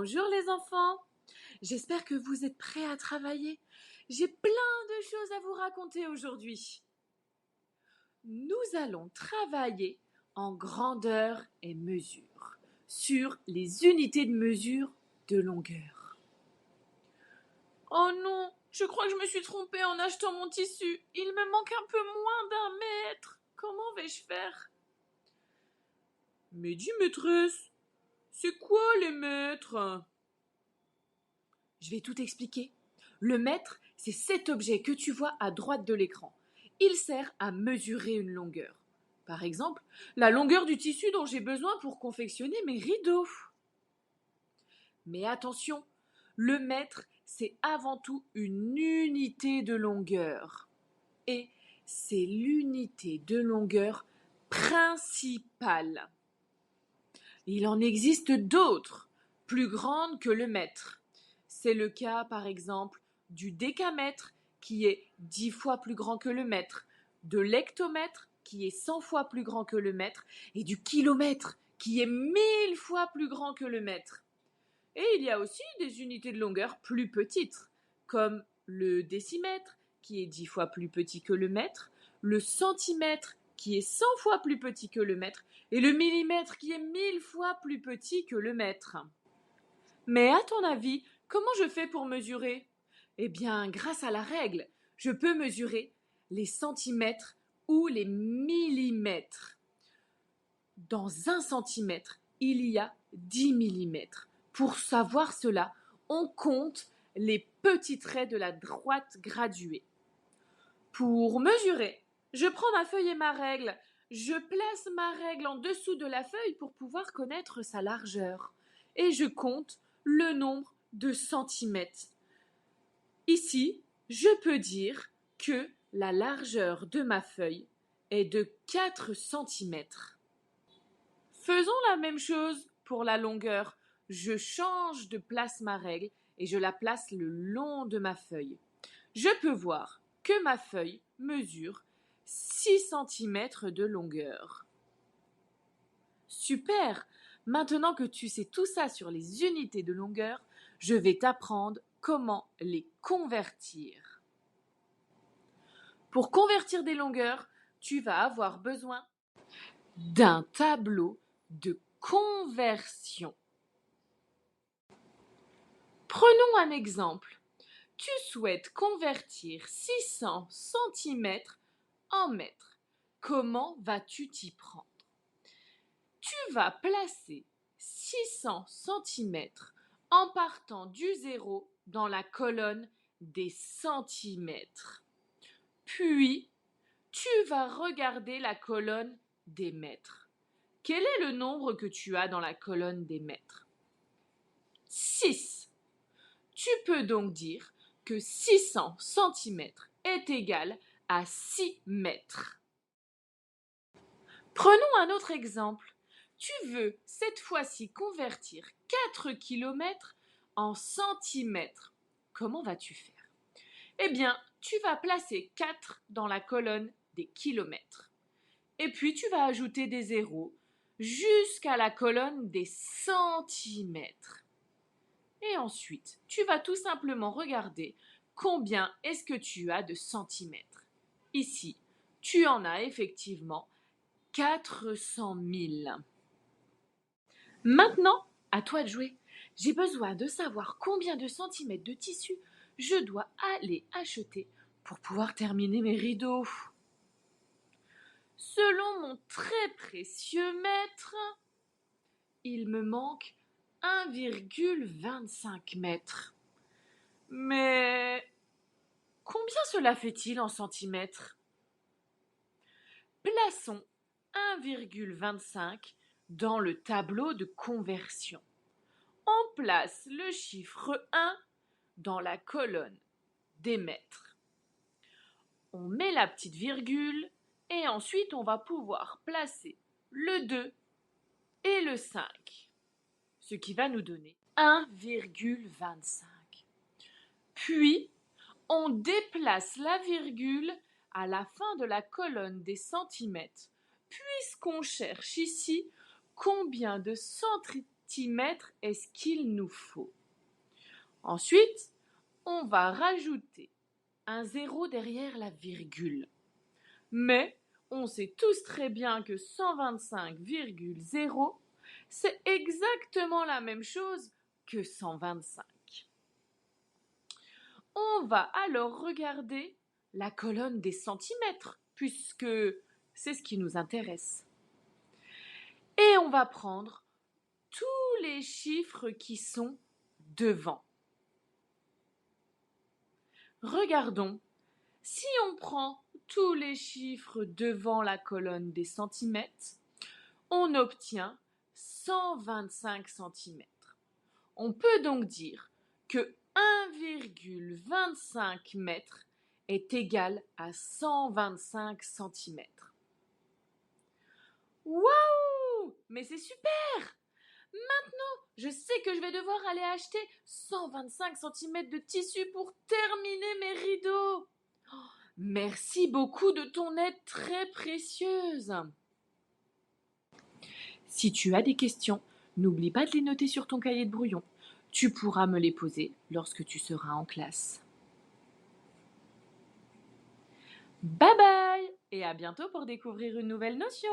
Bonjour les enfants, j'espère que vous êtes prêts à travailler. J'ai plein de choses à vous raconter aujourd'hui. Nous allons travailler en grandeur et mesure sur les unités de mesure de longueur. Oh non, je crois que je me suis trompée en achetant mon tissu. Il me manque un peu moins d'1 mètre. Comment vais-je faire? Mais dis maîtresse, c'est quoi les mètres? Je vais tout expliquer. Le mètre, c'est cet objet que tu vois à droite de l'écran. Il sert à mesurer une longueur. Par exemple, la longueur du tissu dont j'ai besoin pour confectionner mes rideaux. Mais attention, le mètre, c'est avant tout une unité de longueur. Et c'est l'unité de longueur principale. Il en existe d'autres, plus grandes que le mètre. C'est le cas, par exemple, du décamètre, qui est 10 fois plus grand que le mètre, de l'hectomètre, qui est 100 fois plus grand que le mètre, et du kilomètre, qui est 1000 fois plus grand que le mètre. Et il y a aussi des unités de longueur plus petites, comme le décimètre, qui est 10 fois plus petit que le mètre, le centimètre, qui est 100 fois plus petit que le mètre, et le millimètre, qui est 1000 fois plus petit que le mètre. Mais à ton avis, comment je fais pour mesurer? Eh bien, grâce à la règle, je peux mesurer les centimètres ou les millimètres. Dans 1 centimètre, il y a 10 millimètres. Pour savoir cela, on compte les petits traits de la droite graduée. Pour mesurer, je prends ma feuille et ma règle. Je place ma règle en dessous de la feuille pour pouvoir connaître sa largeur. Et je compte le nombre de centimètres. Ici, je peux dire que la largeur de ma feuille est de 4 centimètres. Faisons la même chose pour la longueur. Je change de place ma règle et je la place le long de ma feuille. Je peux voir que ma feuille mesure 6 centimètres de longueur. Super! Maintenant que tu sais tout ça sur les unités de longueur, je vais t'apprendre comment les convertir. Pour convertir des longueurs, tu vas avoir besoin d'un tableau de conversion. Prenons un exemple. Tu souhaites convertir 600 centimètres en mètres. Comment vas-tu t'y prendre? Tu vas placer 600 centimètres en partant du zéro dans la colonne des centimètres. Puis, tu vas regarder la colonne des mètres. Quel est le nombre que tu as dans la colonne des mètres? 6. Tu peux donc dire que 600 centimètres est égal à 6 mètres. Prenons un autre exemple. Tu veux cette fois-ci convertir 4 kilomètres en centimètres. Comment vas-tu faire? Eh bien, tu vas placer 4 dans la colonne des kilomètres. Et puis, tu vas ajouter des zéros jusqu'à la colonne des centimètres. Et ensuite, tu vas tout simplement regarder combien est-ce que tu as de centimètres. Ici, tu en as effectivement 400 000. Maintenant, à toi de jouer. J'ai besoin de savoir combien de centimètres de tissu je dois aller acheter pour pouvoir terminer mes rideaux. Selon mon très précieux mètre, il me manque 1,25 mètres. Mais combien cela fait-il en centimètres? Plaçons 1,25 dans le tableau de conversion. On place le chiffre 1 dans la colonne des mètres. On met la petite virgule et ensuite on va pouvoir placer le 2 et le 5, ce qui va nous donner 1,25. Puis, on déplace la virgule à la fin de la colonne des centimètres, puisqu'on cherche ici combien de centimètres est-ce qu'il nous faut? Ensuite, on va rajouter un 0 derrière la virgule. Mais on sait tous très bien que 125,0, c'est exactement la même chose que 125. On va alors regarder la colonne des centimètres, puisque c'est ce qui nous intéresse. Et on va prendre tous les chiffres qui sont devant. Regardons, si on prend tous les chiffres devant la colonne des centimètres, on obtient 125 centimètres. On peut donc dire que 1,25 mètres est égal à 125 centimètres. Waouh! Mais c'est super! Maintenant, je sais que je vais devoir aller acheter 125 centimètres de tissu pour terminer mes rideaux. Merci beaucoup de ton aide très précieuse. Si tu as des questions, n'oublie pas de les noter sur ton cahier de brouillon. Tu pourras me les poser lorsque tu seras en classe. Bye bye et à bientôt pour découvrir une nouvelle notion.